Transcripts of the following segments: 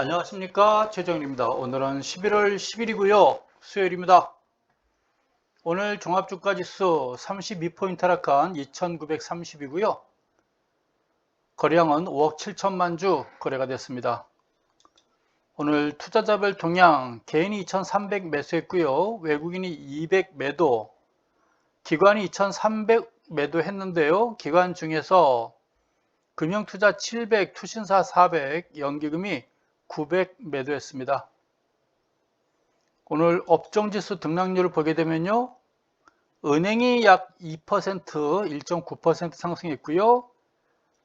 안녕하십니까, 최정일입니다. 오늘은 11월 10일이고요 수요일입니다. 오늘 종합주가지수 32포인트 하락한 2930이고요 거래량은 5억 7천만 주 거래가 됐습니다. 오늘 투자자별 동향, 개인이 2300 매수했고요 외국인이 200 매도, 기관이 2300 매도 했는데요 기관 중에서 금융투자 700, 투신사 400, 연기금이 900 매도했습니다. 오늘 업종지수 등락률을 보게 되면요 은행이 약 2%, 1.9% 상승했고요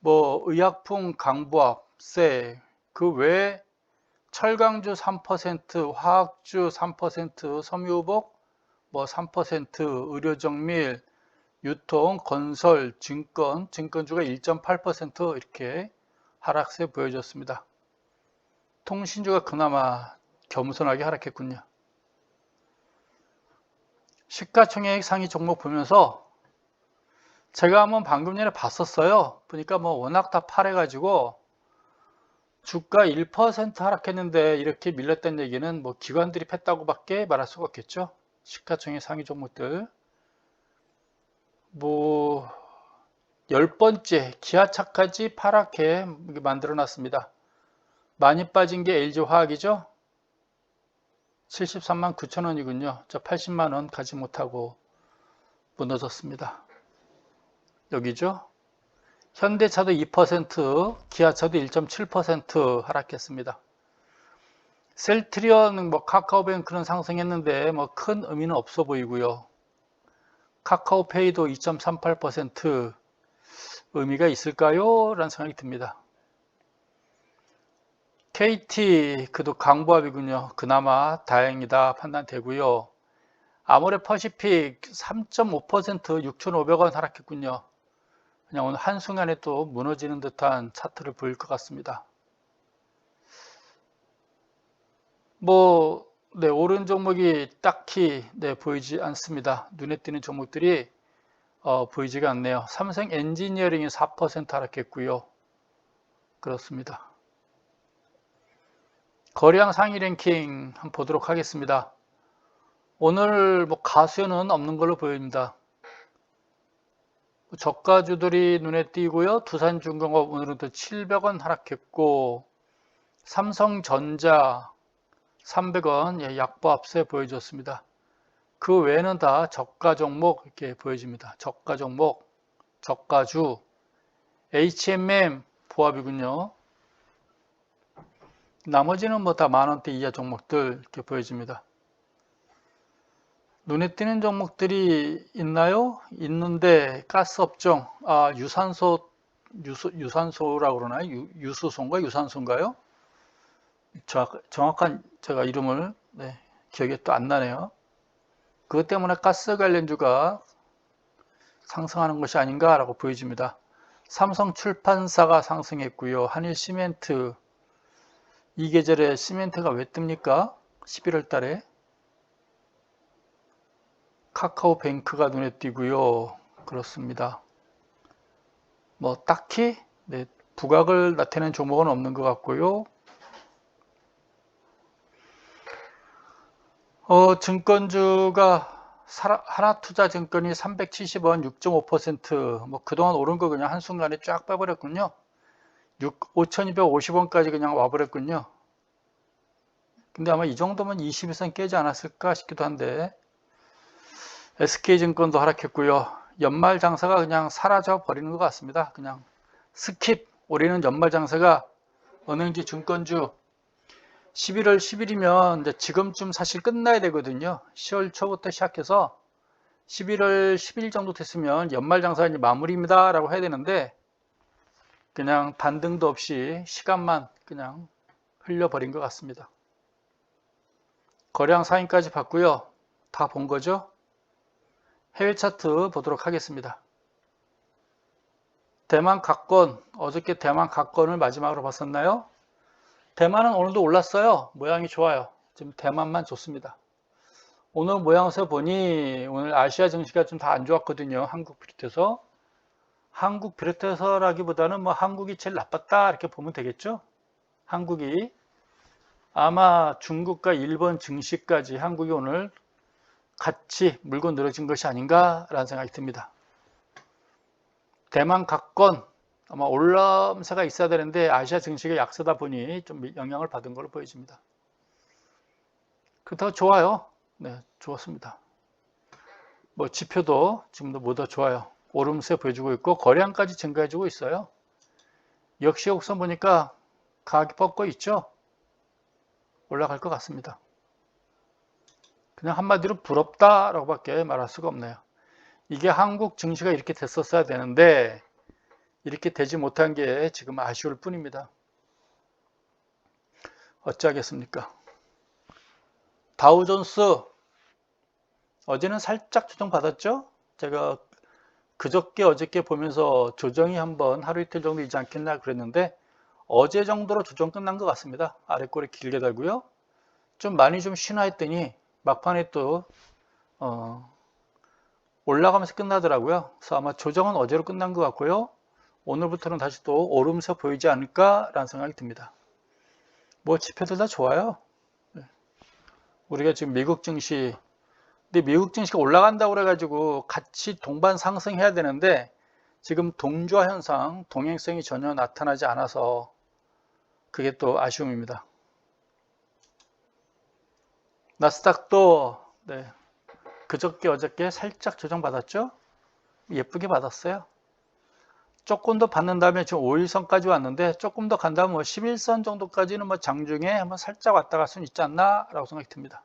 의약품, 강보합세, 그 외에 철강주 3%, 화학주 3%, 섬유복 3%, 의료정밀, 유통, 건설, 증권주가 1.8% 이렇게 하락세 보여줬습니다. 통신주가 그나마 겸손하게 하락했군요. 시가총액 상위 종목 보면서 제가 한번 방금 전에 봤었어요. 보니까 워낙 다 팔아가지고 주가 1% 하락했는데 이렇게 밀렸다는 얘기는 기관들이 팼다고 밖에 말할 수가 없겠죠. 시가총액 상위 종목들 10번째 기아차까지 파랗게 만들어 놨습니다. 많이 빠진 게 LG화학이죠. 73만 9천 원이군요. 저 80만 원 가지 못하고 무너졌습니다. 여기죠. 현대차도 2%, 기아차도 1.7% 하락했습니다. 셀트리온, 카카오뱅크는 상승했는데 큰 의미는 없어 보이고요. 카카오페이도 2.38% 의미가 있을까요? 라는 생각이 듭니다. KT, 그도 강보합이군요. 그나마 다행이다 판단되고요. 아모레퍼시픽 3.5% 6,500원 하락했군요. 그냥 오늘 한순간에 또 무너지는 듯한 차트를 보일 것 같습니다. 오른 종목이 딱히 보이지 않습니다. 눈에 띄는 종목들이 보이지가 않네요. 삼성 엔지니어링이 4% 하락했고요. 그렇습니다. 거래량 상위 랭킹 한번 보도록 하겠습니다. 오늘 가수는 없는 걸로 보입니다. 저가주들이 눈에 띄고요. 두산중공업 오늘은 또 700원 하락했고, 삼성전자 300원 약보합세 보여줬습니다. 그 외에는 다 저가 종목 이렇게 보여집니다. 저가 종목, 저가주, HMM 보합이군요. 나머지는 다 만원대 이하 종목들 이렇게 보여집니다. 눈에 띄는 종목들이 있나요? 있는데 가스업종, 유산소라고 그러나요? 유수소인가 유산소인가요? 정확한 제가 이름을 기억이 또 안 나네요. 그것 때문에 가스 관련주가 상승하는 것이 아닌가라고 보여집니다. 삼성출판사가 상승했고요. 한일시멘트, 이 계절에 시멘트가 왜 뜹니까? 11월 달에. 카카오뱅크가 눈에 띄고요. 그렇습니다. 딱히 부각을 나타내는 종목은 없는 것 같고요. 증권주가 하나투자증권이 370원 6.5% 그동안 오른 거 그냥 한순간에 쫙 빼버렸군요. 5,250원까지 그냥 와버렸군요. 근데 아마 이 정도면 21선 깨지 않았을까 싶기도 한데, SK증권도 하락했고요. 연말 장사가 그냥 사라져 버리는 것 같습니다. 그냥 스킵. 올해는 연말 장사가 은행주, 증권주 11월 10일이면 이제 지금쯤 사실 끝나야 되거든요. 10월 초부터 시작해서 11월 10일 정도 됐으면 연말 장사 이제 마무리입니다 라고 해야 되는데, 그냥 반등도 없이 시간만 그냥 흘려버린 것 같습니다. 거래량 상위까지 봤고요. 다 본 거죠. 해외 차트 보도록 하겠습니다. 대만 각권, 어저께 대만 각권을 마지막으로 봤었나요? 대만은 오늘도 올랐어요. 모양이 좋아요. 지금 대만만 좋습니다. 오늘 모양에서 보니 오늘 아시아 증시가 좀 다 안 좋았거든요. 한국 비롯해서. 한국 비롯해서라기보다는 한국이 제일 나빴다 이렇게 보면 되겠죠. 한국이 아마 중국과 일본 증시까지 한국이 오늘 같이 물고 늘어진 것이 아닌가라는 생각이 듭니다. 대만 각권 아마 올라옴세가 있어야 되는데 아시아 증시가 약세다 보니 좀 영향을 받은 걸로 보여집니다. 그렇다고 좋아요. 네, 좋았습니다. 뭐 지표도 지금도 모두 좋아요. 오름세 보여주고 있고 거래량까지 증가해주고 있어요. 역시 곡선 보니까 가격이 뻗고 있죠. 올라갈 것 같습니다. 그냥 한마디로 부럽다라고 밖에 말할 수가 없네요. 이게 한국 증시가 이렇게 됐었어야 되는데 이렇게 되지 못한 게 지금 아쉬울 뿐입니다. 어찌하겠습니까? 다우존스 어제는 살짝 조정받았죠? 제가 그저께 어저께 보면서 조정이 한번 하루 이틀 정도 있지 않겠나 그랬는데 어제 정도로 조정 끝난 것 같습니다. 아래꼬리 길게 달고요. 좀 많이 좀 쉬나 했더니 막판에 또 올라가면서 끝나더라고요. 그래서 아마 조정은 어제로 끝난 것 같고요. 오늘부터는 다시 또 오름세 보이지 않을까라는 생각이 듭니다. 뭐 지표들 다 좋아요. 우리가 지금 미국 증시, 근데 미국 증시가 올라간다고 그래가지고 같이 동반 상승해야 되는데 지금 동조화 현상, 동행성이 전혀 나타나지 않아서 그게 또 아쉬움입니다. 나스닥도 그저께 어저께 살짝 조정받았죠? 예쁘게 받았어요. 조금 더 받는 다음에 지금 5일선까지 왔는데 조금 더 간다면 뭐 11선 정도까지는 뭐 장중에 한번 살짝 왔다 갈 수는 있지 않나 라고 생각이 듭니다.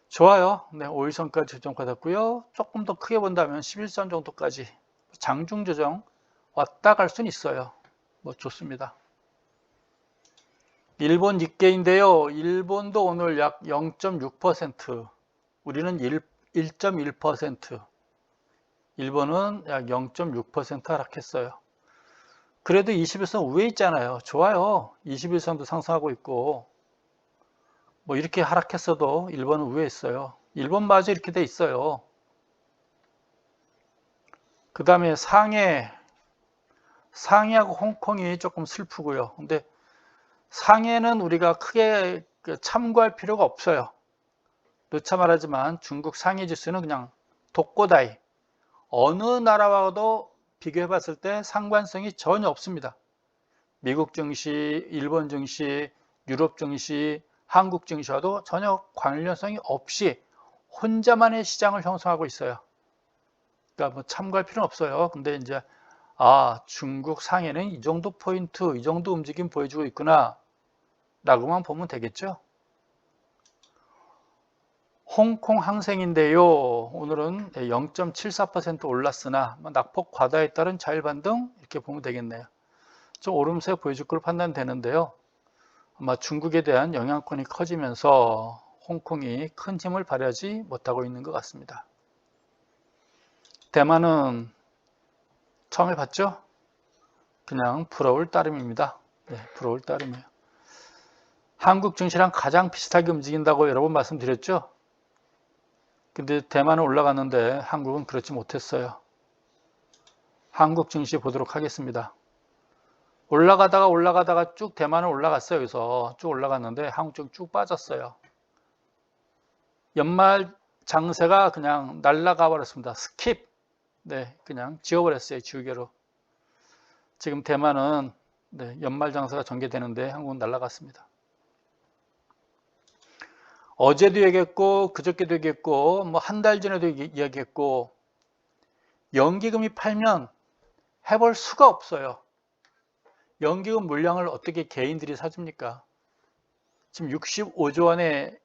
좋아요. 네, 5일선까지 조정받았고요. 조금 더 크게 본다면 11선 정도까지 장중 조정 왔다 갈 수는 있어요. 뭐 좋습니다. 일본 니케이인데요. 일본도 오늘 약 0.6%, 우리는 1.1%, 일본은 약 0.6% 하락했어요. 그래도 21선 위에 있잖아요. 좋아요. 21선도 상승하고 있고 뭐 이렇게 하락했어도 일본은 위에 있어요. 일본마저 이렇게 돼 있어요. 그 다음에 상해하고 홍콩이 조금 슬프고요. 근데 상해는 우리가 크게 참고할 필요가 없어요. 누차 말하지만 중국 상해 지수는 그냥 독고다이, 어느 나라와도 비교해 봤을 때 상관성이 전혀 없습니다. 미국 증시, 일본 증시, 유럽 증시, 한국 증시와도 전혀 관련성이 없이 혼자만의 시장을 형성하고 있어요. 그러니까 뭐 참고할 필요는 없어요. 근데 이제 중국 상해는 이 정도 포인트, 이 정도 움직임 보여주고 있구나 라고만 보면 되겠죠. 홍콩 항생인데요. 오늘은 0.74% 올랐으나 낙폭 과다에 따른 자율반등 이렇게 보면 되겠네요. 좀 오름세 보여줄 걸 판단되는데요. 아마 중국에 대한 영향권이 커지면서 홍콩이 큰 힘을 발휘하지 못하고 있는 것 같습니다. 대만은 처음에 봤죠? 그냥 부러울 따름입니다. 네, 부러울 따름이에요. 한국 증시랑 가장 비슷하게 움직인다고 여러 번 말씀드렸죠? 근데 대만은 올라갔는데 한국은 그렇지 못했어요. 한국 증시 보도록 하겠습니다. 올라가다가 쭉 대만은 올라갔어요. 여기서 쭉 올라갔는데 한국 쪽 쭉 빠졌어요. 연말 장세가 그냥 날아가 버렸습니다. 스킵. 네, 그냥 지워버렸어요. 지우개로. 지금 대만은 연말 장세가 전개되는데 한국은 날아갔습니다. 어제도 얘기했고 그저께도 얘기했고 뭐 한 달 전에도 얘기했고 연기금이 팔면 해볼 수가 없어요. 연기금 물량을 어떻게 개인들이 사줍니까? 지금 65조 원의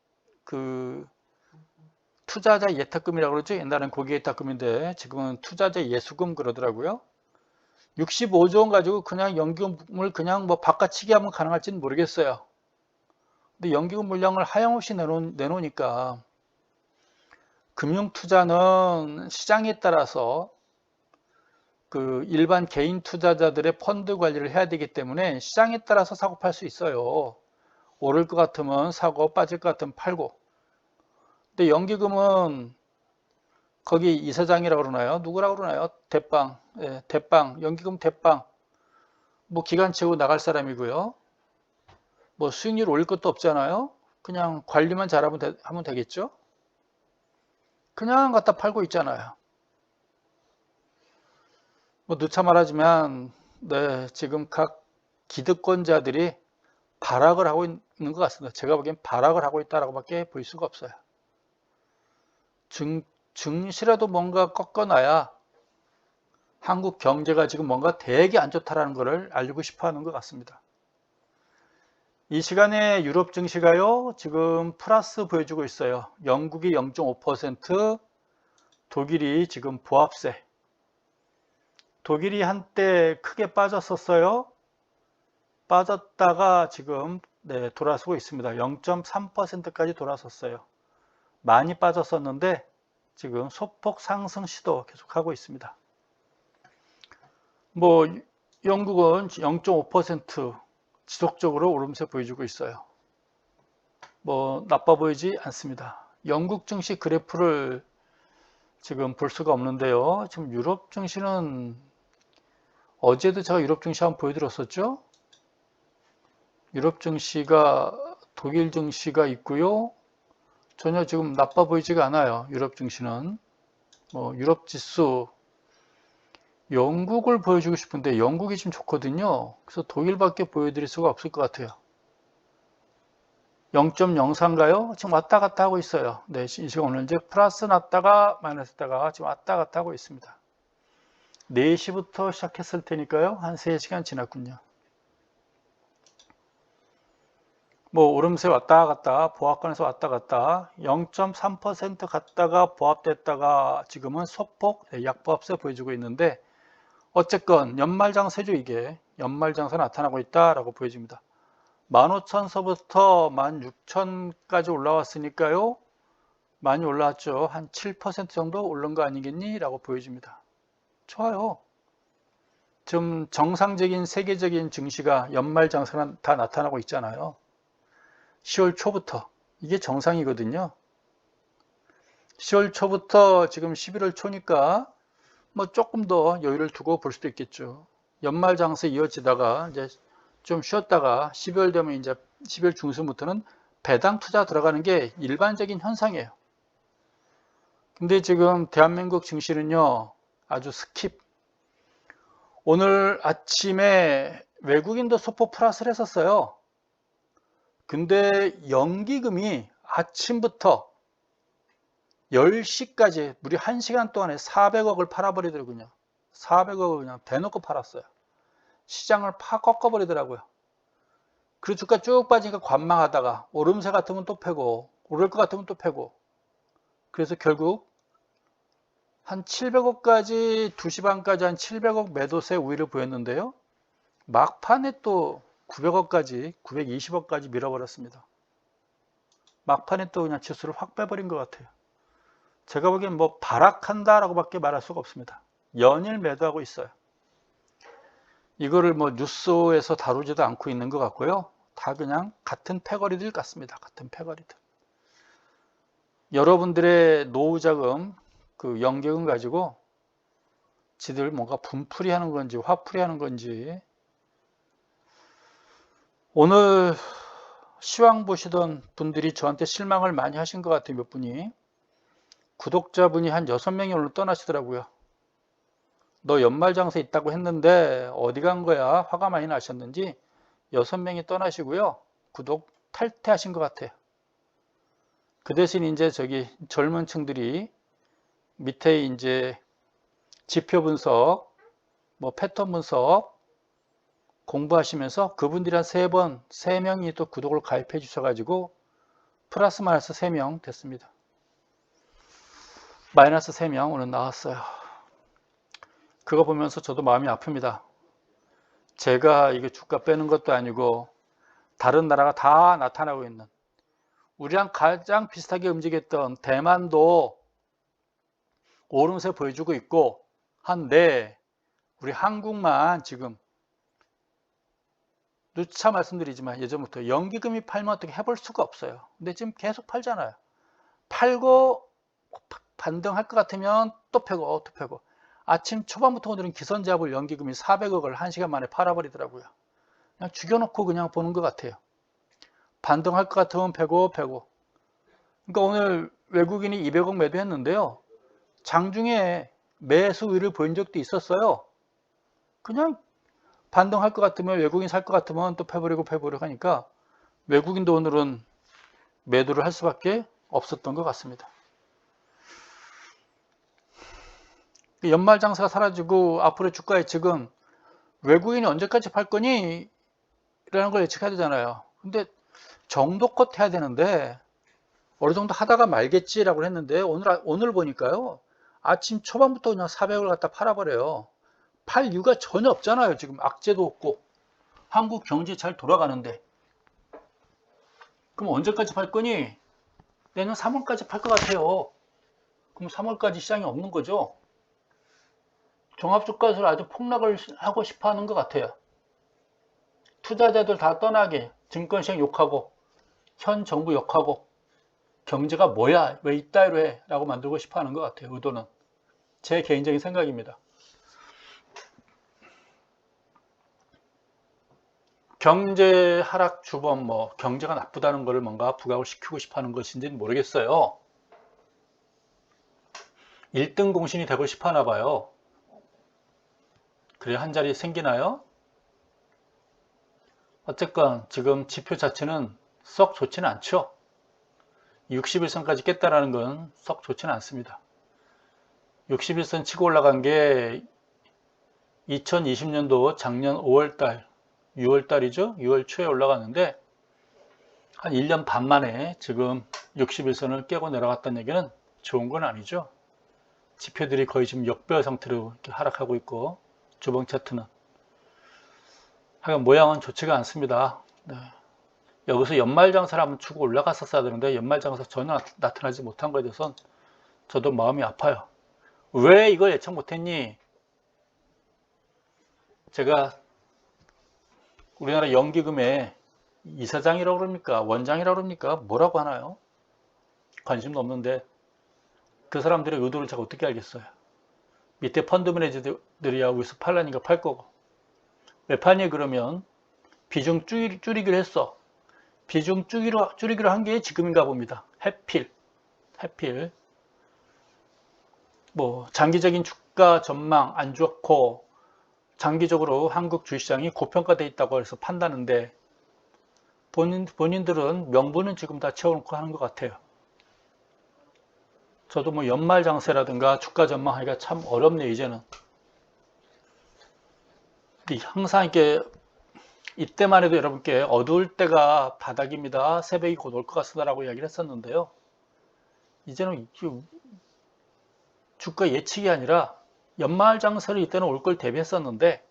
그 투자자 예탁금이라고 그러죠. 옛날엔 고기 예탁금인데 지금은 투자자 예수금 그러더라고요. 65조 원 가지고 그냥 연기금을 그냥 뭐 바꿔치기 하면 가능할지는 모르겠어요. 근데 연기금 물량을 하염없이 내놓으니까 금융투자는 시장에 따라서 그 일반 개인 투자자들의 펀드 관리를 해야 되기 때문에 시장에 따라서 사고 팔 수 있어요. 오를 것 같으면 사고 빠질 것 같으면 팔고. 근데 연기금은 거기 이사장이라고 그러나요? 누구라고 그러나요? 대빵. 예, 대빵. 연기금 대빵. 뭐 기간 채우고 나갈 사람이고요. 뭐 수익률 올릴 것도 없잖아요. 그냥 관리만 잘하면 하면 되겠죠. 그냥 갖다 팔고 있잖아요. 뭐 누차 말하지만 네, 지금 각 기득권자들이 발악을 하고 있는 것 같습니다. 제가 보기엔 발악을 하고 있다라고 밖에 볼 수가 없어요. 증시라도 뭔가 꺾어놔야 한국 경제가 지금 뭔가 되게 안 좋다라는 것을 알리고 싶어 하는 것 같습니다. 이 시간에 유럽 증시가요, 지금 플러스 보여주고 있어요. 영국이 0.5%, 독일이 지금 보합세. 독일이 한때 크게 빠졌었어요. 빠졌다가 지금 네, 돌아서고 있습니다. 0.3%까지 돌아섰어요. 많이 빠졌었는데 지금 소폭 상승 시도 계속하고 있습니다. 뭐 영국은 0.5% 지속적으로 오름세 보여주고 있어요. 뭐 나빠 보이지 않습니다. 영국 증시 그래프를 지금 볼 수가 없는데요. 지금 유럽 증시는 어제도 제가 유럽 증시 한번 보여드렸었죠. 유럽 증시가 독일 증시가 있고요. 전혀 지금 나빠 보이지가 않아요. 유럽 증시는. 뭐 유럽 지수 영국을 보여주고 싶은데 영국이 지금 좋거든요. 그래서 독일밖에 보여드릴 수가 없을 것 같아요. 0.04인가요? 지금 왔다 갔다 하고 있어요. 네, 이 시간 오늘 이제 플러스 났다가 마이너스 했다가 지금 왔다 갔다 하고 있습니다. 4시부터 시작했을 테니까요. 한 3시간 지났군요. 뭐 오름세 왔다 갔다 보합권에서 왔다 갔다 0.3% 갔다가 보합됐다가 지금은 소폭 약보합세 보여주고 있는데 어쨌건 연말장세죠. 이게 연말장세 나타나고 있다라고 보여집니다. 15,000서부터 16,000까지 올라왔으니까요. 많이 올라왔죠. 한 7% 정도 오른 거 아니겠니? 라고 보여집니다. 좋아요. 지금 정상적인 세계적인 증시가 연말장세는 다 나타나고 있잖아요. 10월 초부터 이게 정상이거든요. 10월 초부터 지금 11월 초니까 뭐 조금 더 여유를 두고 볼 수도 있겠죠. 연말장세 이어지다가 이제 좀 쉬었다가 12월 되면 이제 12월 중순부터는 배당 투자 들어가는 게 일반적인 현상이에요. 근데 지금 대한민국 증시는요, 아주 스킵. 오늘 아침에 외국인도 소폭 플러스를 했었어요. 근데 연기금이 아침부터 10시까지 무려 1시간 동안에 400억을 팔아버리더군요. 400억을 그냥 대놓고 팔았어요. 시장을 팍 꺾어버리더라고요. 그리고 주가 쭉 빠지니까 관망하다가 오름세 같으면 또 패고 오를 것 같으면 또 패고 그래서 결국 한 700억까지 2시 반까지 한 700억 매도세 우위를 보였는데요. 막판에 또 900억까지 920억까지 밀어버렸습니다. 막판에 또 그냥 지수를 확 빼버린 것 같아요. 제가 보기엔 뭐 발악한다라고 밖에 말할 수가 없습니다. 연일 매도하고 있어요. 이거를 뭐 뉴스에서 다루지도 않고 있는 것 같고요. 다 그냥 같은 패거리들 같습니다. 같은 패거리들. 여러분들의 노후자금, 그 연계금 가지고 지들 뭔가 분풀이 하는 건지 화풀이 하는 건지 오늘 시황 보시던 분들이 저한테 실망을 많이 하신 것 같아요. 몇 분이. 구독자분이 한 6명이 오늘 떠나시더라고요. 너 연말장사 있다고 했는데 어디 간 거야? 화가 많이 나셨는지 6명이 떠나시고요. 구독 탈퇴하신 것 같아요. 그 대신 이제 저기 젊은 층들이 밑에 이제 지표 분석, 뭐 패턴 분석 공부하시면서 그분들이 한 3명이 또 구독을 가입해 주셔가지고 플러스 마이너스 3명 됐습니다. 마이너스 3명 오늘 나왔어요. 그거 보면서 저도 마음이 아픕니다. 제가 이게 주가 빼는 것도 아니고 다른 나라가 다 나타나고 있는 우리랑 가장 비슷하게 움직였던 대만도 오름세 보여주고 있고 한데 우리 한국만 지금 누차 말씀드리지만 예전부터 연기금이 팔면 어떻게 해볼 수가 없어요. 근데 지금 계속 팔잖아요. 팔고 반등할 것 같으면 또 패고 또 패고 아침 초반부터 오늘은 기선제압을 연기금이 400억을 1시간 만에 팔아버리더라고요. 그냥 죽여놓고 그냥 보는 것 같아요. 반등할 것 같으면 빼고. 그러니까 오늘 외국인이 200억 매도했는데요. 장중에 매수 우위를 보인 적도 있었어요. 그냥 반등할 것 같으면, 외국인 살 것 같으면 또 패버리고 하니까 외국인도 오늘은 매도를 할 수밖에 없었던 것 같습니다. 연말 장사가 사라지고 앞으로 주가 예측은 외국인이 언제까지 팔 거니? 라는 걸 예측해야 되잖아요. 근데 정도껏 해야 되는데 어느 정도 하다가 말겠지라고 했는데 오늘 보니까요. 아침 초반부터 그냥 400을 갖다 팔아버려요. 팔 이유가 전혀 없잖아요. 지금 악재도 없고 한국 경제 잘 돌아가는데. 그럼 언제까지 팔 거니? 내년 3월까지 팔 것 같아요. 그럼 3월까지 시장이 없는 거죠. 종합주가에서 아주 폭락을 하고 싶어 하는 것 같아요. 투자자들 다 떠나게 증권시장 욕하고 현 정부 욕하고 경제가 뭐야 왜 이따위로 해 라고 만들고 싶어 하는 것 같아요. 의도는 제 개인적인 생각입니다. 경제 하락 주범 뭐 경제가 나쁘다는 것을 뭔가 부각을 시키고 싶어 하는 것인지는 모르겠어요. 1등 공신이 되고 싶어 하나 봐요. 그래 한 자리 생기나요? 어쨌건 지금 지표 자체는 썩 좋지는 않죠. 61선까지 깼다라는 건 썩 좋지는 않습니다. 61선 치고 올라간 게 2020년도 작년 5월달, 6월달이죠. 6월 초에 올라갔는데 한 1년 반 만에 지금 61선을 깨고 내려갔다는 얘기는 좋은 건 아니죠. 지표들이 거의 지금 역배열 상태로 이렇게 하락하고 있고 주봉 차트는 하여간 모양은 좋지가 않습니다. 네. 여기서 연말장사를 한번 추고 올라갔었어야 되는데 연말장사 전혀 나타나지 못한 것에 대해서는 저도 마음이 아파요. 왜 이걸 예측 못했니? 제가 우리나라 연기금의 이사장이라고 그럽니까? 원장이라고 그럽니까? 뭐라고 하나요? 관심도 없는데 그 사람들의 의도를 제가 어떻게 알겠어요? 밑에 펀드 매니저들이야 여기서 팔라니까 팔 거고 왜 파니 그러면 비중 줄이기로 했어. 비중 줄이기로 한 게 지금인가 봅니다. 해필 뭐 장기적인 주가 전망 안 좋고 장기적으로 한국 주식시장이 고평가되어 있다고 해서 판다는데 본인들은 명분은 지금 다 채워놓고 하는 것 같아요. 저도 뭐 연말 장세라든가 주가 전망하기가 참 어렵네요. 이제는 항상 이렇게 이때만 해도 여러분께 어두울 때가 바닥입니다. 새벽이 곧 올 것 같다라고 이야기를 했었는데요. 이제는 주가 예측이 아니라 연말 장사를 이때는 올 걸 대비했었는데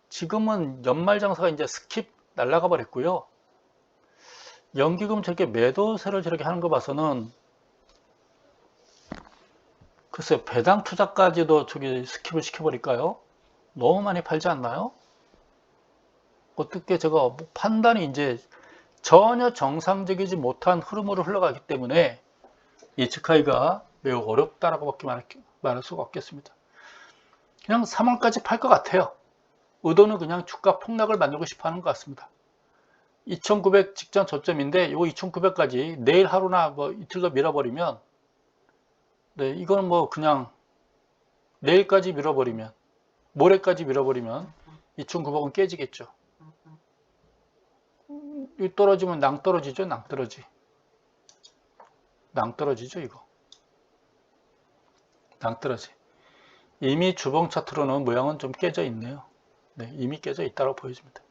지금은 연말 장사가 이제 스킵 날아가 버렸고요. 연기금 저렇게 매도세를 저렇게 하는 거 봐서는 글쎄 배당 투자까지도 저기 스킵을 시켜버릴까요? 너무 많이 팔지 않나요? 어떻게 제가 뭐 판단이 이제 전혀 정상적이지 못한 흐름으로 흘러가기 때문에 예측하기가 매우 어렵다라고밖에 말할 수가 없겠습니다. 그냥 3월까지 팔 것 같아요. 의도는 그냥 주가 폭락을 만들고 싶어 하는 것 같습니다. 2900 직전 저점인데 이거 2900까지 내일 하루나 뭐 이틀 더 밀어버리면 네, 이건 뭐 그냥 내일까지 밀어버리면 모레까지 밀어버리면 2900은 깨지겠죠. 이 떨어지면 낭떨어지죠. 낭떨어지죠 이거. 낭떨어지. 이미 주봉 차트로는 모양은 좀 깨져 있네요. 네, 이미 깨져 있다고 보여집니다.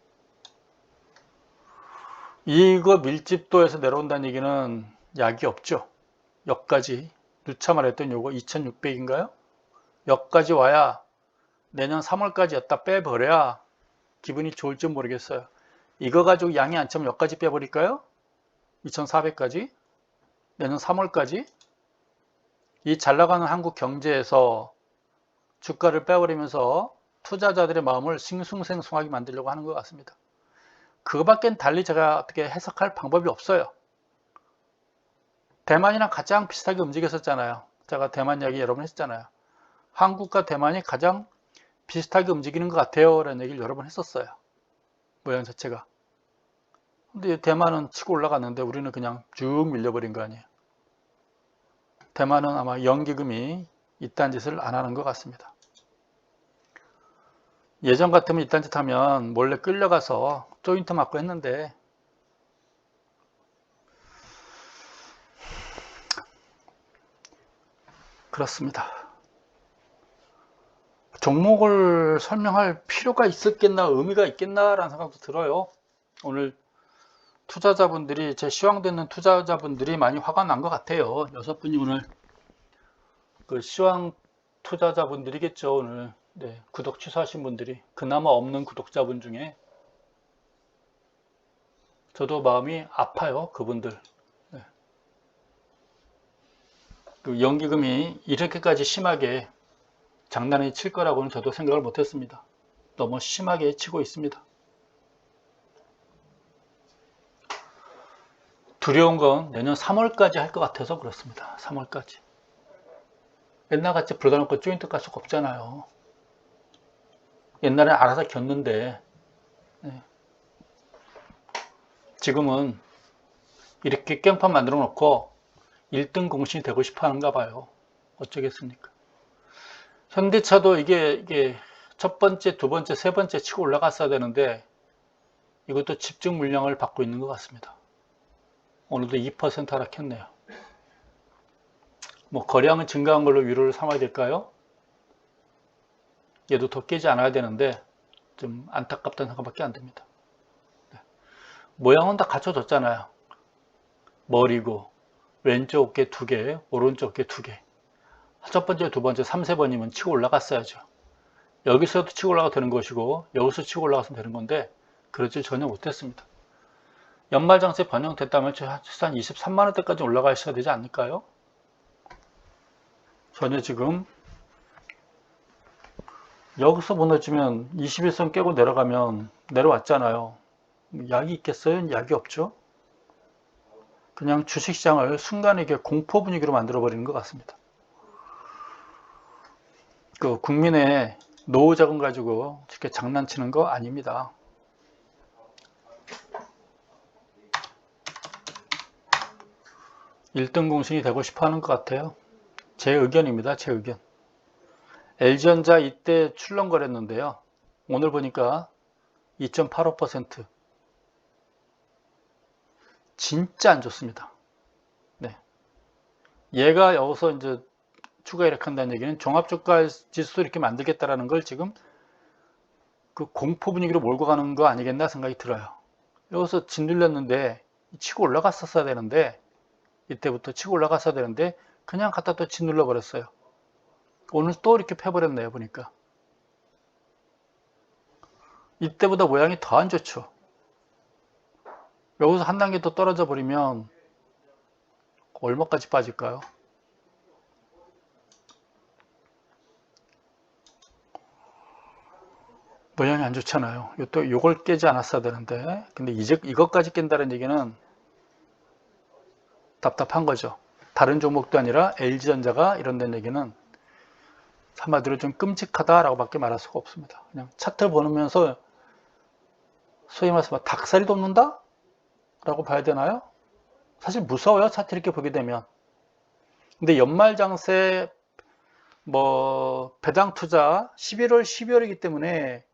이거 밀집도에서 내려온다는 얘기는 약이 없죠. 여기까지 누차 말했던 요거 2600인가요? 여기까지 와야 내년 3월까지였다 빼버려야 기분이 좋을지 모르겠어요. 이거 가지고 양이 안 차면 여기까지 빼버릴까요? 2400까지? 내년 3월까지? 이 잘나가는 한국 경제에서 주가를 빼버리면서 투자자들의 마음을 싱숭생숭하게 만들려고 하는 것 같습니다. 그거밖엔 달리 제가 어떻게 해석할 방법이 없어요. 대만이랑 가장 비슷하게 움직였었잖아요. 제가 대만 이야기 여러 번 했잖아요. 한국과 대만이 가장 비슷하게 움직이는 것 같아요 라는 얘기를 여러 번 했었어요. 모양 자체가. 근데 대만은 치고 올라갔는데 우리는 그냥 쭉 밀려버린 거 아니에요. 대만은 아마 연기금이 이딴 짓을 안 하는 것 같습니다. 예전 같으면 이딴 짓 하면 몰래 끌려가서 조인트 맞고 했는데 그렇습니다. 종목을 설명할 필요가 있었겠나, 의미가 있겠나라는 생각도 들어요. 오늘 투자자분들이, 제 시황되는 투자자분들이 많이 화가 난 것 같아요. 6분이 오늘 그 시황 투자자분들이겠죠. 오늘 네, 구독 취소하신 분들이, 그나마 없는 구독자분 중에. 저도 마음이 아파요, 그분들. 네. 그 연기금이 이렇게까지 심하게 장난이 칠 거라고는 저도 생각을 못했습니다. 너무 심하게 치고 있습니다. 두려운 건 내년 3월까지 할 것 같아서 그렇습니다. 3월까지. 옛날같이 불러다 놓고 조인트 갈 수가 없잖아요. 옛날에 알아서 겼는데 네. 지금은 이렇게 깽판 만들어 놓고 1등 공신이 되고 싶어 하는가 봐요. 어쩌겠습니까? 현대차도 이게 첫 번째, 두 번째, 세 번째 치고 올라갔어야 되는데 이것도 집중 물량을 받고 있는 것 같습니다. 오늘도 2% 하락했네요. 뭐 거래량은 증가한 걸로 위로를 삼아야 될까요? 얘도 더 깨지 않아야 되는데 좀 안타깝다는 생각밖에 안 듭니다. 네. 모양은 다 갖춰졌잖아요. 머리고 왼쪽 어깨 2개, 오른쪽 어깨 2개. 첫 번째, 두 번째, 3, 세 번이면 치고 올라갔어야죠. 여기서도 치고 올라가도 되는 것이고 여기서 치고 올라갔으면 되는 건데 그러지 전혀 못했습니다. 연말장세 변형됐다면 최소한 23만원대까지 올라가 있어야 되지 않을까요? 전혀 지금 여기서 무너지면 21선 깨고 내려가면 내려왔잖아요. 약이 있겠어요? 약이 없죠. 그냥 주식시장을 순간에 공포 분위기로 만들어버리는 것 같습니다. 그 국민의 노후 자금 가지고 이렇게 장난치는 거 아닙니다. (1등) 공신이 되고 싶어 하는 것 같아요. 제 의견입니다. 제 의견. LG전자 이때 출렁거렸는데요. 오늘 보니까 2.85%. 진짜 안 좋습니다. 네. 얘가 여기서 이제 추가 이력한다는 얘기는 종합주가 지수 이렇게 만들겠다라는 걸 지금 그 공포 분위기로 몰고 가는 거 아니겠나 생각이 들어요. 여기서 짓눌렸는데 치고 올라갔었어야 되는데 이때부터 치고 올라갔어야 되는데 그냥 갖다 또 짓눌러 버렸어요. 오늘 또 이렇게 패버렸네요. 보니까 이때보다 모양이 더 안 좋죠. 여기서 한 단계 더 떨어져 버리면 얼마까지 빠질까요? 모양이 안 좋잖아요. 또 이걸 깨지 않았어야 되는데 근데 이제 이것까지 깬다는 얘기는 답답한 거죠. 다른 종목도 아니라 LG전자가 이런다는 얘기는 한마디로 좀 끔찍하다라고 밖에 말할 수가 없습니다. 그냥 차트 보면서 소위 말해서 닭살이 돋는다? 라고 봐야 되나요? 사실 무서워요. 차트 이렇게 보게 되면. 근데 연말장세 배당 투자 11월 12월이기 때문에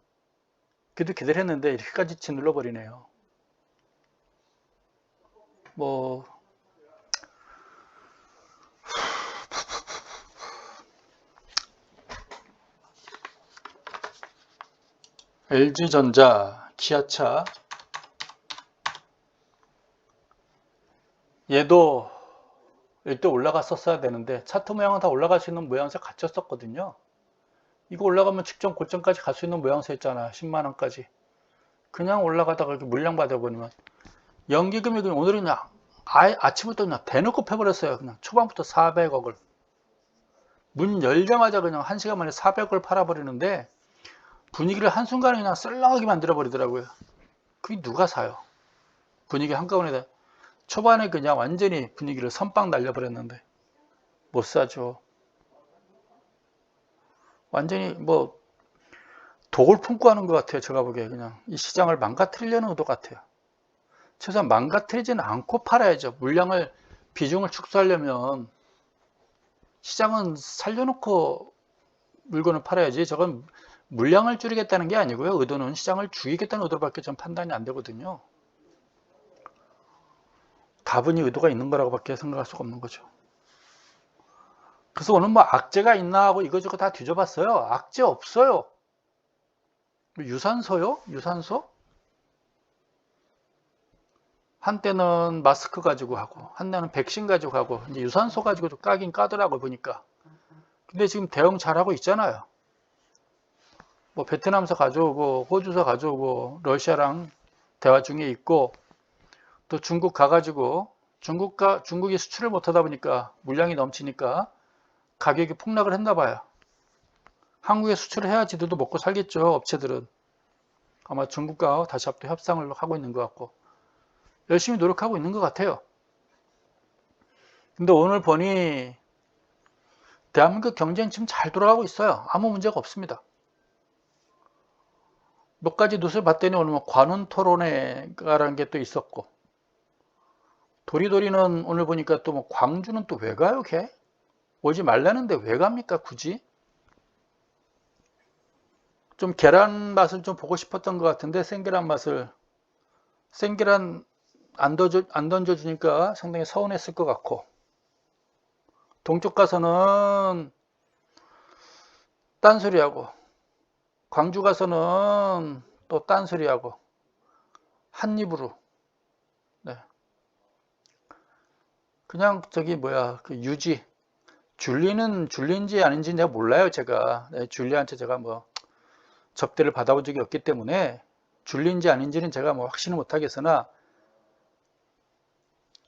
그래도 기대를 했는데 이렇게까지 짓눌러 버리네요. LG전자, 기아차 얘도 이때 올라갔었어야 되는데 차트 모양은 다 올라갈 수 있는 모양새 갖췄었거든요. 이거 올라가면 직전 고점까지 갈 수 있는 모양새였잖아. 10만원까지. 그냥 올라가다가 이렇게 물량 받아버리면 연기금이 그냥 오늘은 그냥 아침부터 그냥 대놓고 패버렸어요. 그냥 초반부터 400억을. 문 열자마자 그냥 1시간 만에 400억을 팔아버리는데 분위기를 한순간에 그냥 썰렁하게 만들어버리더라고요. 그게 누가 사요? 분위기 한꺼번에 초반에 그냥 완전히 분위기를 선빵 날려버렸는데 못 사죠. 완전히 독을 품고 하는 것 같아요. 제가 보기에 그냥 이 시장을 망가뜨리려는 의도 같아요. 최소한 망가뜨리지는 않고 팔아야죠. 물량을, 비중을 축소하려면 시장은 살려놓고 물건을 팔아야지. 저건 물량을 줄이겠다는 게 아니고요. 의도는 시장을 죽이겠다는 의도밖에 좀 판단이 안 되거든요. 다분히 의도가 있는 거라고 밖에 생각할 수가 없는 거죠. 그래서 오늘 뭐 악재가 있나 하고 이거저거 다 뒤져봤어요. 악재 없어요. 유산소요? 유산소? 한때는 마스크 가지고 하고, 한때는 백신 가지고 하고, 이제 유산소 가지고 좀 까긴 까더라고 보니까. 근데 지금 대응 잘하고 있잖아요. 뭐 베트남서 가져오고, 호주서 가져오고, 러시아랑 대화 중에 있고, 또 중국 가가지고, 중국이 수출을 못하다 보니까 물량이 넘치니까 가격이 폭락을 했나 봐요. 한국에 수출을 해야 지들도 먹고 살겠죠. 업체들은. 아마 중국과 다시 또 협상을 하고 있는 것 같고 열심히 노력하고 있는 것 같아요. 근데 오늘 보니 대한민국 경제는 지금 잘 돌아가고 있어요. 아무 문제가 없습니다. 몇 가지 뉴스를 봤더니 오늘 뭐 관훈 토론회라는 게 또 있었고, 도리도리는 오늘 보니까 또 뭐 광주는 또 왜 가요, 걔? 오지 말라는데 왜 갑니까, 굳이? 좀 계란 맛을 좀 보고 싶었던 것 같은데, 생계란 맛을. 생계란 안 던져주니까 상당히 서운했을 것 같고, 동쪽 가서는 딴소리하고, 광주 가서는 또 딴소리하고, 한 입으로. 네. 그냥 저기 뭐야, 그 유지. 줄리인지 아닌지 내가 몰라요, 제가. 네, 줄리한테 제가 뭐 접대를 받아본 적이 없기 때문에 줄리인지 아닌지는 제가 뭐 확신을 못 하겠으나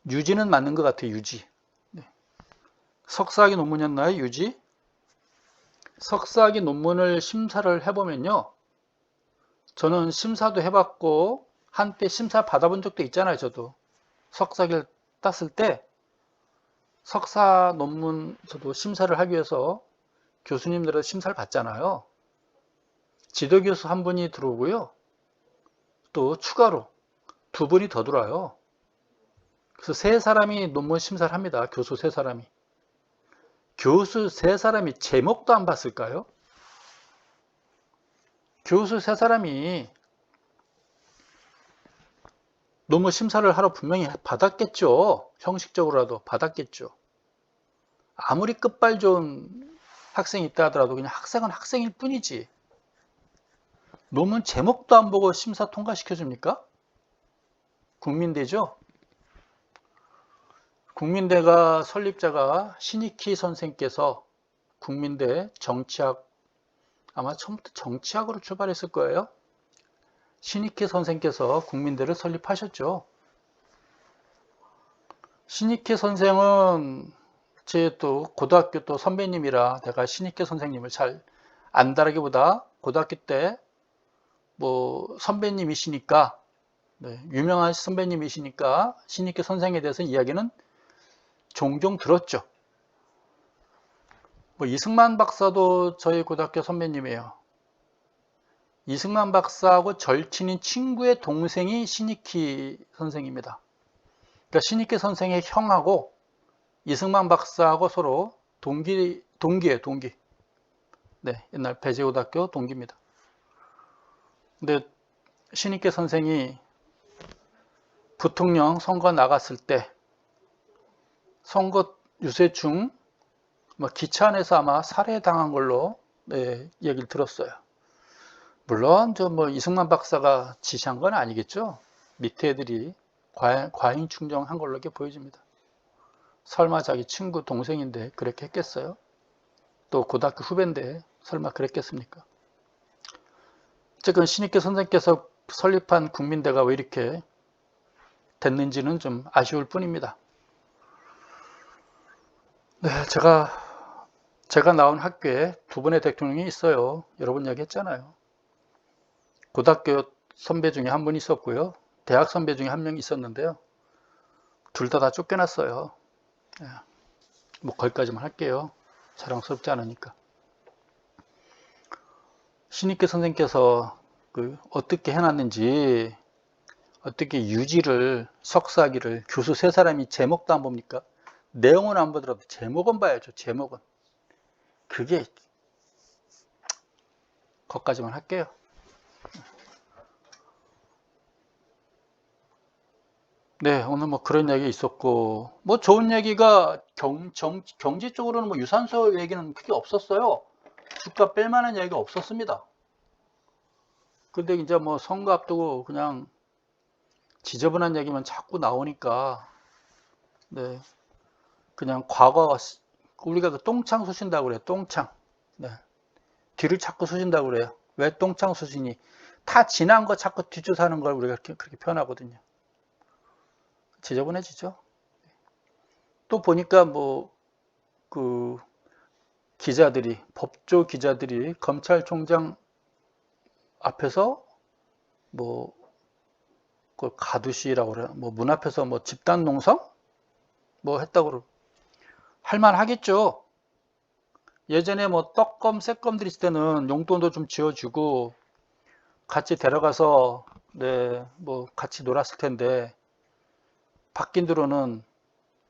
유지는 맞는 것 같아요, 유지. 네. 석사학위 논문이었나요, 유지? 석사학위 논문을 심사를 해보면요. 저는 심사도 해봤고, 한때 심사 받아본 적도 있잖아요, 저도. 석사학위를 땄을 때, 석사 논문 저도 심사를 하기 위해서 교수님들의 심사를 받잖아요. 지도교수 한 분이 들어오고요. 또 추가로 두 분이 더 들어와요. 그래서 세 사람이 논문 심사를 합니다. 교수 세 사람이. 교수 세 사람이 제목도 안 봤을까요? 교수 세 사람이 논문 심사를 하러 분명히 받았겠죠. 형식적으로라도 받았겠죠. 아무리 끝발 좋은 학생이 있다 하더라도 그냥 학생은 학생일 뿐이지. 논문 제목도 안 보고 심사 통과시켜줍니까? 국민대죠. 국민대가 설립자가 신익희 선생께서 국민대 정치학, 아마 처음부터 정치학으로 출발했을 거예요. 신익희 선생께서 국민대를 설립하셨죠. 신익희 선생은 제 또 고등학교 또 선배님이라 내가 신익희 선생님을 잘 안다라기보다 고등학교 때 뭐 선배님이시니까, 네, 유명한 선배님이시니까 신익희 선생에 대해서 이야기는 종종 들었죠. 뭐 이승만 박사도 저희 고등학교 선배님이에요. 이승만 박사하고 절친인 친구의 동생이 신익희 선생입니다. 그러니까 신익희 선생의 형하고 이승만 박사하고 서로 동기예요, 동기. 네, 옛날 배재고등학교 동기입니다. 근데 신익희 선생이 부통령 선거 나갔을 때 선거 유세 중 기차 안에서 아마 살해당한 걸로, 네, 얘기를 들었어요. 물론 저 뭐 이승만 박사가 지시한 건 아니겠죠. 밑에 애들이 과잉 충정한 걸로 이렇게 보여집니다. 설마 자기 친구 동생인데 그렇게 했겠어요? 또 고등학교 후배인데 설마 그랬겠습니까? 어쨌든 신익희 선생께서 설립한 국민대가 왜 이렇게 됐는지는 좀 아쉬울 뿐입니다. 네, 제가 나온 학교에 두 분의 대통령이 있어요. 여러 번 이야기했잖아요. 고등학교 선배 중에 한 분 있었고요. 대학 선배 중에 한 명 있었는데요. 둘 다 쫓겨났어요. 뭐 거기까지만 할게요. 자랑스럽지 않으니까. 신익희 선생께서 어떻게 해놨는지 어떻게 유지를, 석사학위를 교수 세 사람이 제목도 안 봅니까? 내용은 안 보더라도 제목은 봐야죠. 제목은. 그게 거기까지만 할게요. 네, 오늘 뭐 그런 얘기 있었고, 뭐 좋은 얘기가 경제 쪽으로는 뭐 유산소 얘기는 크게 없었어요. 주가 뺄 만한 얘기가 없었습니다. 근데 이제 뭐 선거 앞두고 그냥 지저분한 얘기만 자꾸 나오니까, 네, 그냥 과거, 우리가 그 똥창 쑤신다고 그래요. 똥창. 네, 뒤를 자꾸 쑤신다고 그래요. 왜 똥창 쑤시니? 다 지난 거 자꾸 뒷조사하는 걸 우리가 그렇게 표현하거든요. 지저분해지죠. 또 보니까 뭐 그 기자들이, 법조 기자들이 검찰총장 앞에서 뭐 그 가두시라고 그래요. 뭐 문 앞에서 뭐 집단 농성 뭐 했다고 그러고 할만 하겠죠. 예전에 뭐 떡검 새검들 있을 때는 용돈도 좀 지어주고 같이 데려가서 네 뭐 같이 놀았을 텐데 바뀐 뒤로는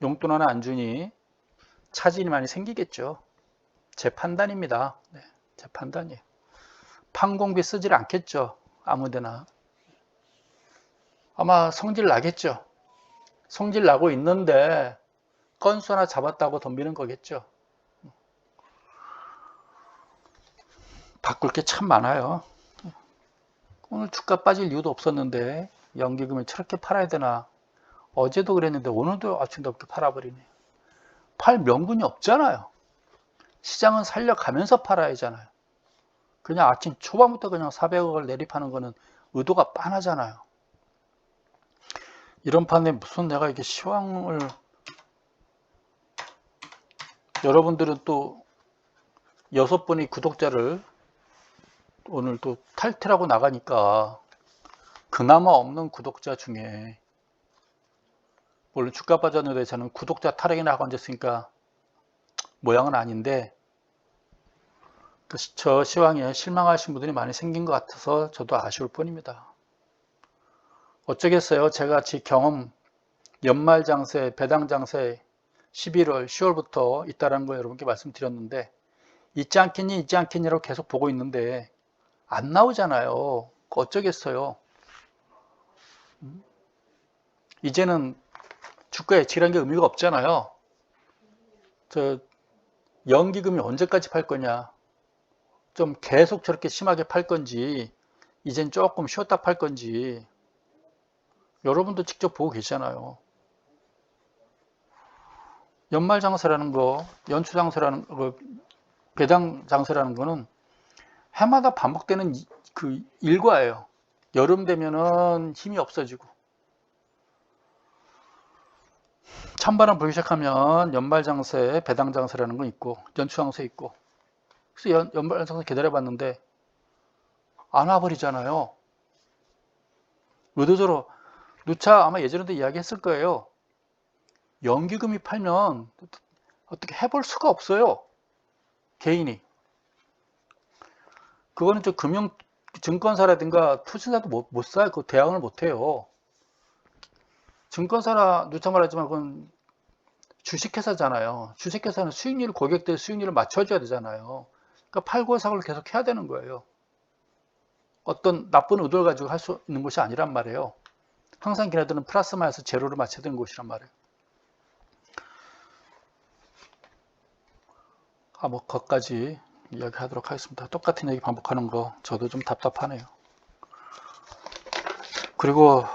용돈 하나 안 주니 차질이 많이 생기겠죠. 제 판단입니다. 네, 제 판단이에요. 판공비 쓰질 않겠죠. 아무데나. 아마 성질 나겠죠. 성질 나고 있는데 건수 하나 잡았다고 덤비는 거겠죠. 바꿀 게 참 많아요. 오늘 주가 빠질 이유도 없었는데 연기금을 저렇게 팔아야 되나. 어제도 그랬는데 오늘도 아침도 없게 팔아버리네. 팔 명분이 없잖아요. 시장은 살려가면서 팔아야 하잖아요. 그냥 아침 초반부터 그냥 400억을 내리파는 거는 의도가 빤하잖아요. 이런 판에 무슨 내가 이렇게 시황을, 여러분들은 또 6분의 구독자를 오늘 또 탈퇴하고 나가니까 그나마 없는 구독자 중에, 물론 주가 빠졌는데 저는 구독자 탈락이나 하고 앉았으니까 모양은 아닌데 저 시황에 실망하신 분들이 많이 생긴 것 같아서 저도 아쉬울 뿐입니다. 어쩌겠어요. 제가 제 경험, 연말 장세, 배당 장세 11월, 10월부터 있다라는 거 여러분께 말씀드렸는데 있지 않겠니, 있지 않겠니라고 계속 보고 있는데 안 나오잖아요. 어쩌겠어요. 이제는 주가 예측이라는 게 의미가 없잖아요. 저 연기금이 언제까지 팔 거냐, 좀 계속 저렇게 심하게 팔 건지 이젠 조금 쉬었다 팔 건지 여러분도 직접 보고 계시잖아요. 연말 장세라는 거, 연초 장세라는 거, 배당 장세라는 거는 해마다 반복되는 그 일과예요. 여름 되면은 힘이 없어지고 찬바람 불기 시작하면 연말 장세, 배당 장세라는 거 있고 연초 장세 있고, 그래서 연말 장세 기다려봤는데 안 와버리잖아요. 의도적으로 누차 아마 예전에도 이야기했을 거예요. 연기금이 팔면 어떻게 해볼 수가 없어요. 개인이. 그거는 저 금융 증권사라든가 투자자도 못 사요. 그 대응을 못 해요. 증권사나 누차 말하지만 그건 주식회사잖아요. 주식회사는 수익률, 고객들 수익률을 맞춰줘야 되잖아요. 그러니까 팔고 사고를 계속 해야 되는 거예요. 어떤 나쁜 의도를 가지고 할 수 있는 것이 아니란 말이에요. 항상 걔네들은 플러스 마이너스 제로를 맞춰야 되는 곳이란 말이에요. 뭐 거기까지 이야기하도록 하겠습니다. 똑같은 얘기 반복하는 거 저도 좀 답답하네요. 그리고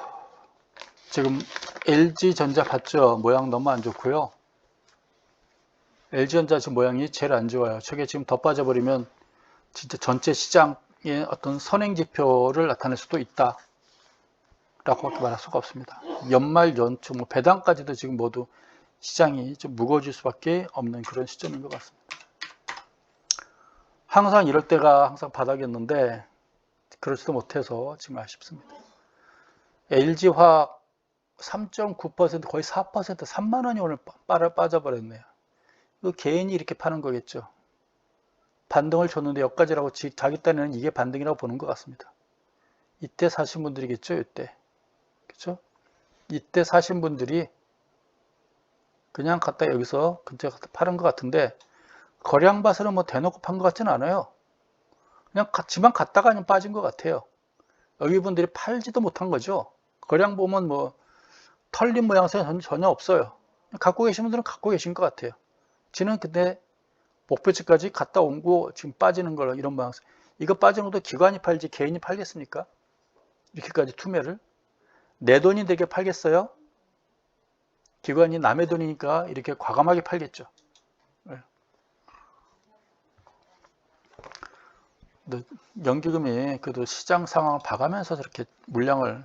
지금 LG전자 봤죠? 모양 너무 안 좋고요. LG전자 지금 모양이 제일 안 좋아요. 저게 지금 더 빠져버리면 진짜 전체 시장의 어떤 선행지표를 나타낼 수도 있다 라고밖에 말할 수가 없습니다. 연말 연초 뭐 배당까지도 지금 모두 시장이 좀 무거워질 수밖에 없는 그런 시점인 것 같습니다. 항상 이럴 때가 항상 바닥이었는데 그렇지도 못해서 지금 아쉽습니다. LG화학 3.9% 거의 4% 3만 원이 오늘 빠져버렸네요. 그 개인이 이렇게 파는 거겠죠. 반등을 줬는데 여기까지라고 자기 딴에는 이게 반등이라고 보는 것 같습니다. 이때 사신 분들이겠죠. 이때 그죠? 이때 사신 분들이 그냥 갖다 여기서 근처에 갖다 파는 것 같은데, 거래량 봐서는 뭐 대놓고 판 것 같지는 않아요. 그냥 집만 갔다가 그냥 빠진 것 같아요. 여기 분들이 팔지도 못한 거죠. 거래량 보면 뭐 털린 모양새는 전혀 없어요. 갖고 계신 분들은 갖고 계신 것 같아요. 지는 근데 목표치까지 갔다 온고 지금 빠지는 걸 이런 모양새. 이거 빠지는 것도 기관이 팔지 개인이 팔겠습니까? 이렇게까지 투매를. 내 돈이 되게 팔겠어요? 기관이 남의 돈이니까 이렇게 과감하게 팔겠죠. 연기금이 그래도 시장 상황을 봐가면서 저렇게 물량을,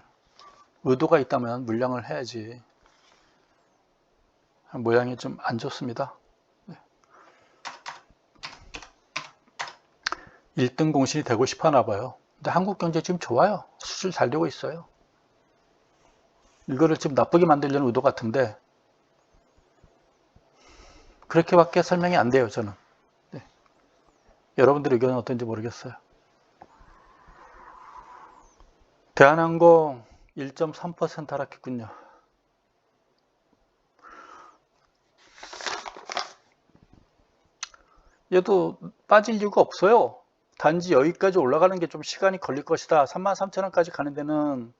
의도가 있다면 물량을 해야지. 모양이 좀 안 좋습니다. 1등 공신이 되고 싶어 하나 봐요. 근데 한국 경제 지금 좋아요. 수출 잘 되고 있어요. 이거를 지금 나쁘게 만들려는 의도 같은데, 그렇게밖에 설명이 안 돼요, 저는. 네. 여러분들 의견은 어떤지 모르겠어요. 대한항공 1.3% 하락했군요. 얘도 빠질 이유가 없어요. 단지 여기까지 올라가는 게 좀 시간이 걸릴 것이다. 33,000원까지 가는 데는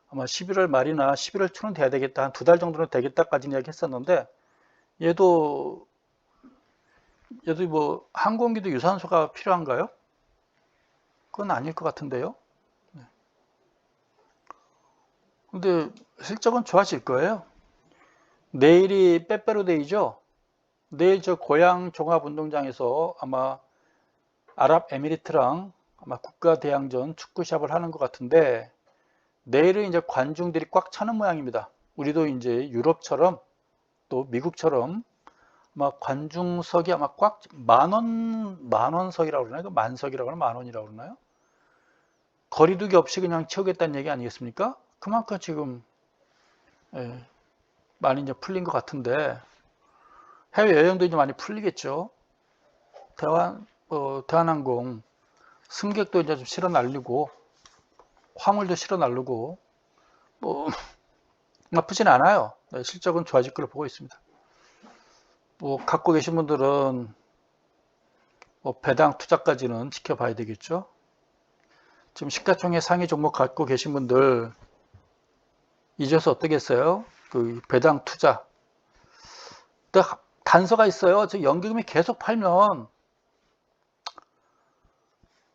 아마 11월 말이나 11월 초는 돼야 되겠다. 한 2달 정도는 되겠다까지 이야기 했었는데, 얘도 뭐 항공기도 유산소가 필요한가요? 그건 아닐 것 같은데요. 근데 실적은 좋아질 거예요. 내일이 빼빼로데이죠. 내일 저 고양 종합운동장에서 아마 아랍에미리트랑 아마 국가대항전 축구시합을 하는 것 같은데, 내일은 이제 관중들이 꽉 차는 모양입니다. 우리도 이제 유럽처럼 또 미국처럼 아마 관중석이 아마 꽉 만원석이라고 그러나요? 만석이라고 그러나 만원이라고 그러나요? 거리두기 없이 그냥 채우겠다는 얘기 아니겠습니까? 그만큼 지금 많이 이제 풀린 것 같은데, 해외여행도 이제 많이 풀리겠죠. 대한항공 승객도 이제 좀 실어 날리고 화물도 실어 날리고 뭐 나쁘진 않아요. 실적은 좋아질 걸로 보고 있습니다. 뭐 갖고 계신 분들은 뭐 배당 투자까지는 지켜봐야 되겠죠. 지금 시가총액 상위 종목 갖고 계신 분들 잊어서 어떻겠어요? 그 배당 투자. 단서가 있어요. 저 연기금이 계속 팔면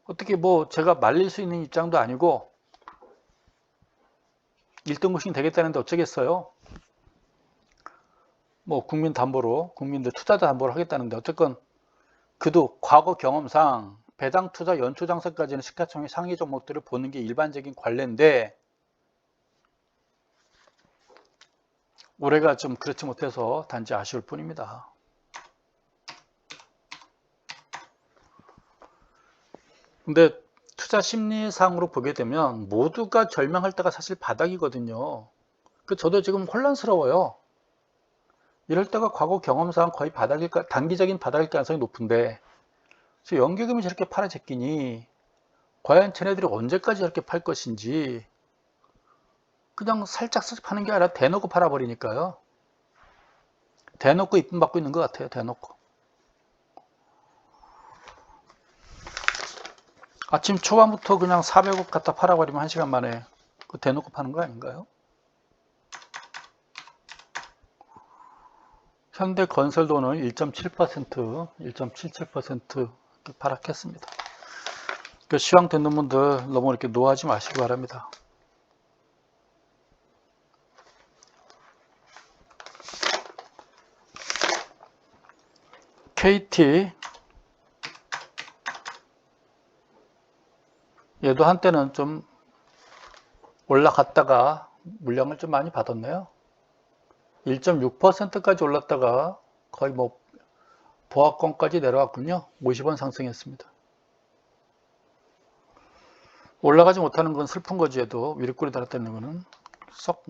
어떻게 뭐 제가 말릴 수 있는 입장도 아니고 1등 공신 되겠다는데 어쩌겠어요. 뭐 국민 담보로, 국민들 투자 담보로 하겠다는데 어쨌건 그도 과거 경험상 배당 투자 연초 장사까지는 시가총액 상위 종목들을 보는 게 일반적인 관례인데, 올해가 좀 그렇지 못해서 단지 아쉬울 뿐입니다. 근데 투자 심리상으로 보게 되면 모두가 절망할 때가 사실 바닥이거든요. 저도 지금 혼란스러워요. 이럴 때가 과거 경험상 거의 단기적인 바닥일 가능성이 높은데, 연기금이 저렇게 팔아 제끼니 과연 쟤네들이 언제까지 저렇게 팔 것인지, 그냥 살짝 파는 게 아니라 대놓고 팔아버리니까요. 대놓고 이쁨 받고 있는 것 같아요. 대놓고. 아침 초반부터 그냥 400억 갖다 팔아버리면 1시간 만에 그 대놓고 파는 거 아닌가요? 현대건설도는 1.7%, 1.77% 하락했습니다. 시황 듣는 분들 너무 이렇게 노하지 마시기 바랍니다. KT 얘도 한때는 좀 올라갔다가 물량을 좀 많이 받았네요. 1.6%까지 올랐다가 거의 뭐 보합권까지 내려왔군요. 50원 상승했습니다. 올라가지 못하는 건 슬픈 거지. 해도 위로 달았다는 거는 썩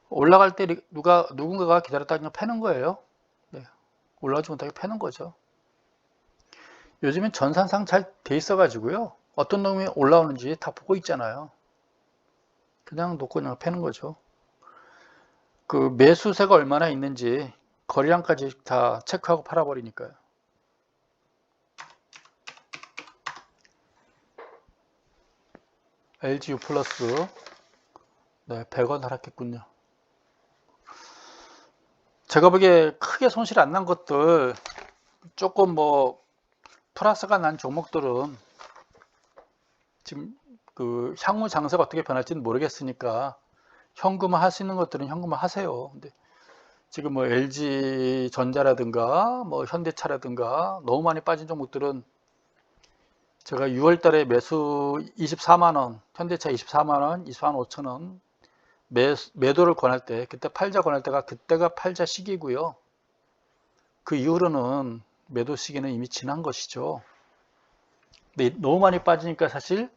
올라갈 때 누군가가 기다렸다 그냥 패는 거예요. 네. 올라가지 못하게 패는 거죠. 요즘엔 전산상 잘 돼 있어 가지고요, 어떤 놈이 올라오는지 다 보고 있잖아요. 그냥 놓고 그냥 패는 거죠. 그 매수세가 얼마나 있는지 거래량까지 다 체크하고 팔아버리니까요. LGU 플러스, 네, 100원 하락했군요. 제가 보기에 크게 손실 안 난 것들, 조금 뭐 플러스가 난 종목들은 지금 그 향후 장세가 어떻게 변할지는 모르겠으니까 현금화 할 수 있는 것들은 현금화 하세요. 근데 지금 뭐 LG 전자라든가 뭐 현대차라든가 너무 많이 빠진 종목들은 제가 6월 달에 매수 24만원, 현대차 24만원, 24만 5천원 매도를 권할 때, 그때 팔자 권할 때가 그때가 팔자 시기고요. 그 이후로는 매도 시기는 이미 지난 것이죠. 근데 너무 많이 빠지니까 사실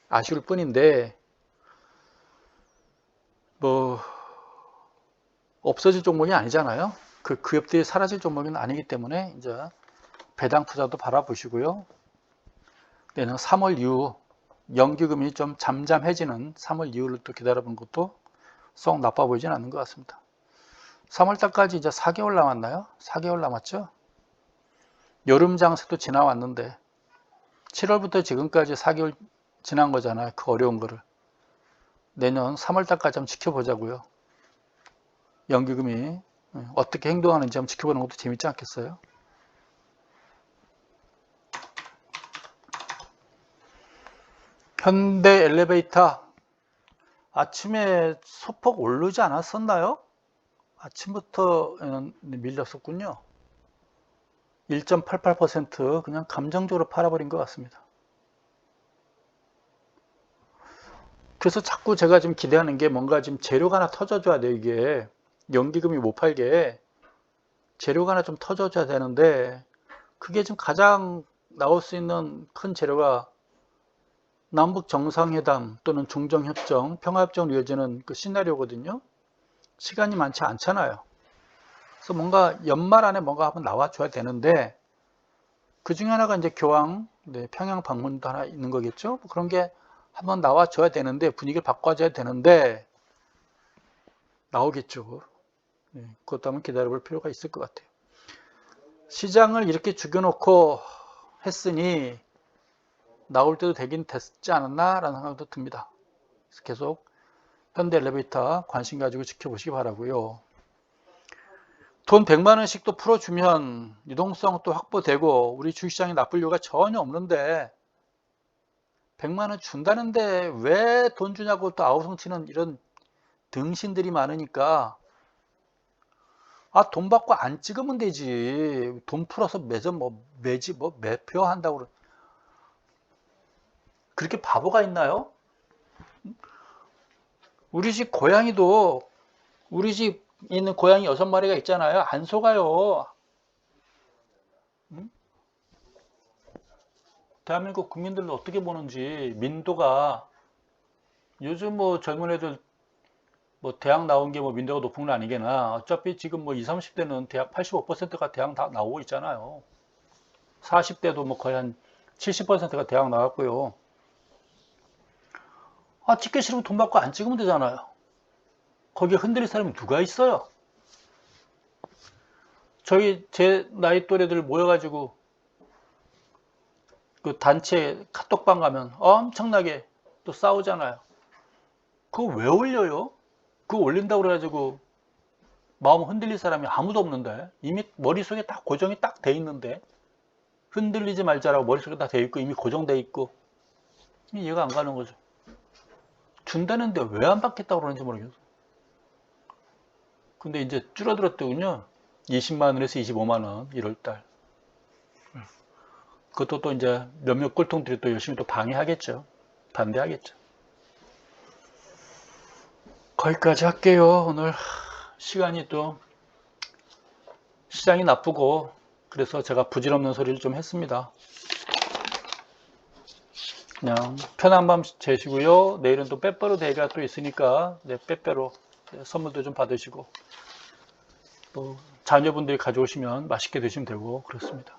아쉬울 뿐인데, 뭐 없어질 종목이 아니잖아요. 그 기업들이 사라질 종목은 아니기 때문에 이제 배당 투자도 바라보시고요. 내년 3월 이후 연기금이 좀 잠잠해지는 3월 이후를 또 기다려보는 것도 썩 나빠 보이진 않는 것 같습니다. 3월달까지 이제 4개월 남았나요? 4개월 남았죠? 여름 장세도 지나왔는데 7월부터 지금까지 4개월 지난 거잖아요. 그 어려운 거를. 내년 3월달까지 한번 지켜보자고요. 연기금이 어떻게 행동하는지 한번 지켜보는 것도 재밌지 않겠어요? 현대 엘리베이터 아침에 소폭 오르지 않았었나요? 아침부터 밀렸었군요. 1.88% 그냥 감정적으로 팔아버린 것 같습니다. 그래서 자꾸 제가 지금 기대하는 게 뭔가 지금 재료가 하나 터져줘야 돼요. 이게 연기금이 못 팔게 재료가 하나 좀 터져줘야 되는데 그게 지금 가장 나올 수 있는 큰 재료가 남북 정상회담 또는 중정협정, 평화협정으로 이어지는 그 시나리오거든요. 시간이 많지 않잖아요. 그래서 뭔가 연말 안에 뭔가 한번 나와줘야 되는데 그 중에 하나가 이제 교황, 평양 방문도 하나 있는 거겠죠. 뭐 그런 게 한번 나와줘야 되는데 분위기를 바꿔줘야 되는데 나오겠죠. 그것도 한번 기다려볼 필요가 있을 것 같아요. 시장을 이렇게 죽여놓고 했으니 나올 때도 되긴 됐지 않았나 라는 생각도 듭니다. 그래서 계속 현대 엘리베이터 관심 가지고 지켜보시기 바라고요. 돈 100만 원씩 또 풀어주면 유동성 또 확보되고 우리 주식시장이 나쁠 이유가 전혀 없는데 100만 원 준다는데 왜 돈 주냐고 또 아우성치는 이런 등신들이 많으니까 돈 받고 안 찍으면 되지. 돈 풀어서 매점 매지 매표 한다고 그렇게 바보가 있나요? 우리 집 고양이도 우리 집 있는 고양이 6마리가 있잖아요. 안 속아요. 응? 대한민국 국민들은 어떻게 보는지 민도가 요즘 뭐 젊은 애들 뭐 대학 나온 게 뭐 민도가 높은 건 아니겠나. 어차피 지금 뭐 20, 30대는 대학 85%가 대학 다 나오고 있잖아요. 40대도 뭐 거의 한 70%가 대학 나왔고요. 찍기 싫으면 돈 받고 안 찍으면 되잖아요. 거기에 흔들릴 사람이 누가 있어요? 제 나이 또래들 모여가지고 그 단체 카톡방 가면 엄청나게 또 싸우잖아요. 그거 왜 올려요? 그거 올린다고 그래가지고 마음 흔들릴 사람이 아무도 없는데 이미 머릿속에 딱 고정이 딱 돼 있는데 흔들리지 말자라고 머릿속에 다 돼 있고 이미 고정돼 있고 이해가 안 가는 거죠. 준다는데 왜 안 받겠다고 그러는지 모르겠어. 근데 이제 줄어들었더군요. 20만 원에서 25만 원 1월달. 그것도 또 이제 몇몇 꼴통들이 또 열심히 또 방해하겠죠. 반대하겠죠. 거기까지 할게요. 오늘 시간이 또 시장이 나쁘고 그래서 제가 부질없는 소리를 좀 했습니다. 그냥 편한 밤 재시고요. 내일은 또 빼빼로 대회가 또 있으니까 빼빼로 선물도 좀 받으시고 또 자녀분들이 가져오시면 맛있게 드시면 되고 그렇습니다.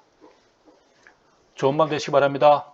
좋은 밤 되시기 바랍니다.